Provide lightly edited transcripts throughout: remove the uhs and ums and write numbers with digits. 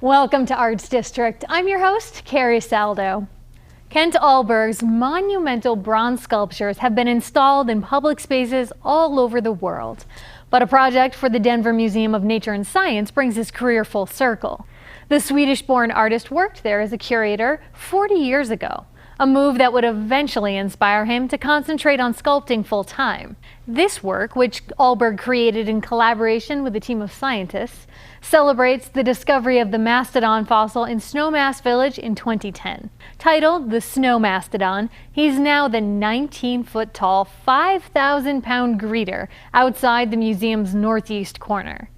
Welcome to Arts District. I'm your host, Carrie Saldo. Kent Ullberg's monumental bronze sculptures have been installed in public spaces all over the world. But a project for the Denver Museum of Nature and Science brings his career full circle. The Swedish-born artist worked there as a curator 40 years ago, a move that would eventually inspire him to concentrate on sculpting full-time. This work, which Ullberg created in collaboration with a team of scientists, celebrates the discovery of the mastodon fossil in Snowmass Village in 2010. Titled The Snow Mastodon, he's now the 19-foot-tall, 5,000-pound greeter outside the museum's northeast corner.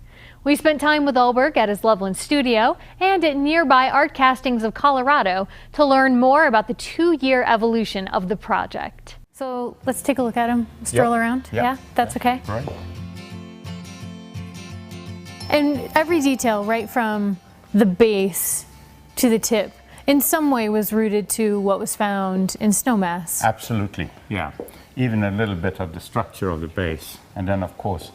We spent time with Ullberg at his Loveland studio and at nearby Art Castings of Colorado to learn more about the 2-year evolution of the project. So let's take a look at him, stroll around. Yep. Yeah, that's okay. Right. And every detail, right from the base to the tip, in some way was rooted to what was found in Snowmass. Absolutely, yeah. Even a little bit of the structure of the base. And then, of course,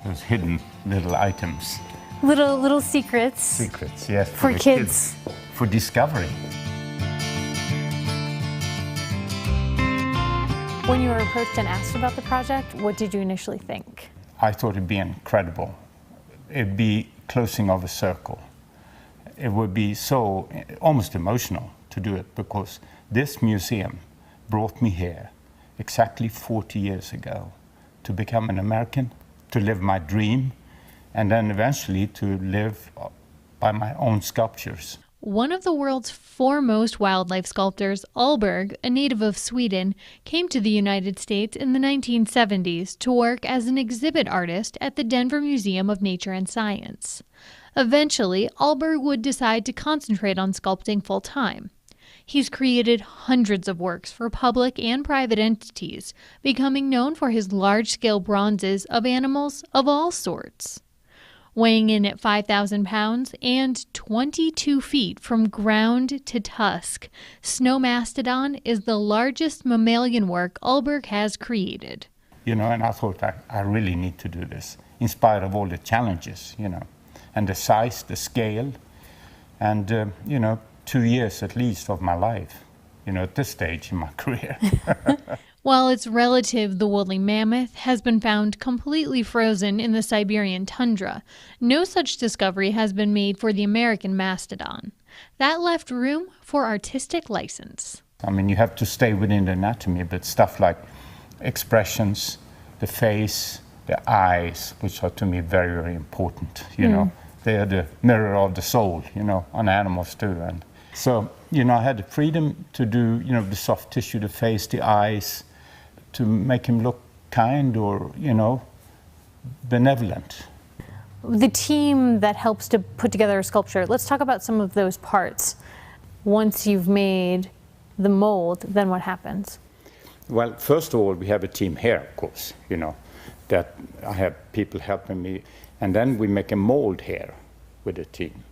those hidden little items. Little secrets. Secrets, yes. For the kids. For discovery. When you were approached and asked about the project, what did you initially think? I thought it'd be incredible. It'd be closing of a circle. It would be so almost emotional to do it, because this museum brought me here exactly 40 years ago to become an American, to live my dream, and then eventually to live by my own sculptures. One of the world's foremost wildlife sculptors, Ullberg, a native of Sweden, came to the United States in the 1970s to work as an exhibit artist at the Denver Museum of Nature and Science. Eventually, Ullberg would decide to concentrate on sculpting full-time. He's created hundreds of works for public and private entities, becoming known for his large-scale bronzes of animals of all sorts. Weighing in at 5,000 pounds and 22 feet from ground to tusk, Snow Mastodon is the largest mammalian work Ullberg has created. You know, and I thought I really need to do this, in spite of all the challenges, you know, and the size, the scale, and, 2 years at least of my life, at this stage in my career. While its relative, the woolly mammoth, has been found completely frozen in the Siberian tundra, no such discovery has been made for the American mastodon. That left room for artistic license. I mean, you have to stay within the anatomy, but stuff like expressions, the face, the eyes, which are to me very, very important, They are the mirror of the soul, on animals too. And so, I had the freedom to do, the soft tissue, the face, the eyes, to make him look kind or, benevolent. The team that helps to put together a sculpture, let's talk about some of those parts. Once you've made the mold, then what happens? Well, first of all, we have a team here, of course, that I have people helping me. And then we make a mold here with the team,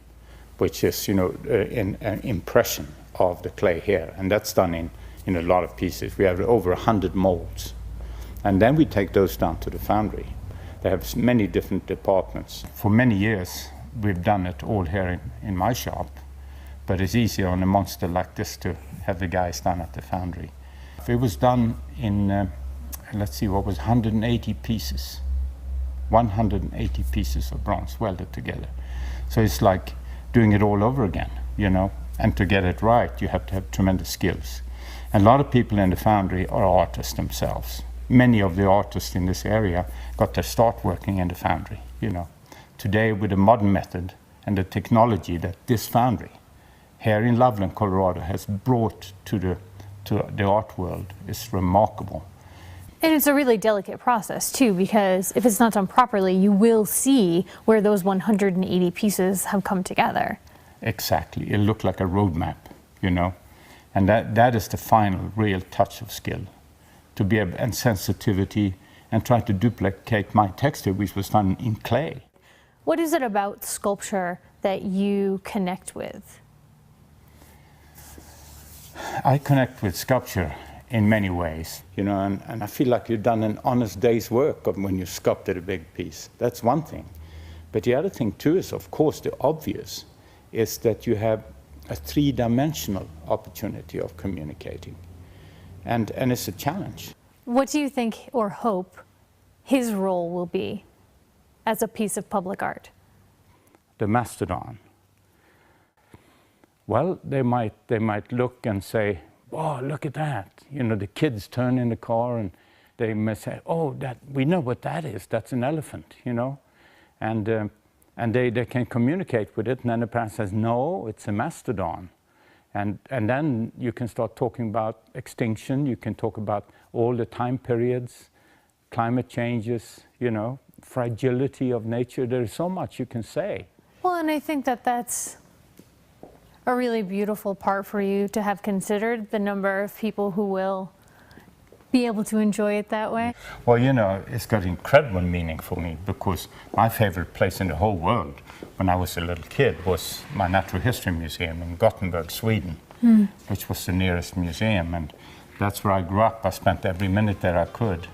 which is, an impression of the clay here. And that's done in a lot of pieces. We have over 100 molds. And then we take those down to the foundry. They have many different departments. For many years, we've done it all here in my shop, but it's easier on a monster like this to have the guys done at the foundry. It was done in, 180 pieces. 180 pieces of bronze welded together. So it's like doing it all over again, and to get it right, you have to have tremendous skills. And a lot of people in the foundry are artists themselves. Many of the artists in this area got their start working in the foundry, Today, with the modern method and the technology that this foundry here in Loveland, Colorado, has brought to the art world is remarkable. And it's a really delicate process, too, because if it's not done properly, you will see where those 180 pieces have come together. Exactly. It looked like a roadmap, And that is the final real touch of skill, to be able, and sensitivity, and try to duplicate my texture, which was done in clay. What is it about sculpture that you connect with? I connect with sculpture in many ways, and I feel like you've done an honest day's work when you sculpted a big piece. That's one thing. But the other thing too is, of course, the obvious. is that you have a three-dimensional opportunity of communicating. And it's a challenge. What do you think or hope his role will be as a piece of public art? The mastodon. Well, they might look and say, "Oh, look at that!" You know, the kids turn in the car and they may say, "Oh, we know what that is. That's an elephant," you know, and they can communicate with it. And then the parent says, "No, it's a mastodon," and then you can start talking about extinction. You can talk about all the time periods, climate changes, you know, fragility of nature. There is so much you can say. Well, and I think that that's a really beautiful part for you to have considered, the number of people who will be able to enjoy it that way. Well, you know, it's got incredible meaning for me, because my favorite place in the whole world when I was a little kid was my Natural History Museum in Gothenburg, Sweden, which was the nearest museum, and that's where I grew up. I spent every minute there I could,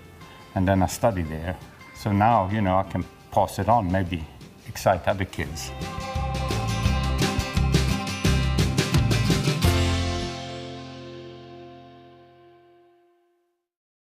and then I studied there. So now, you know, I can pass it on, maybe excite other kids.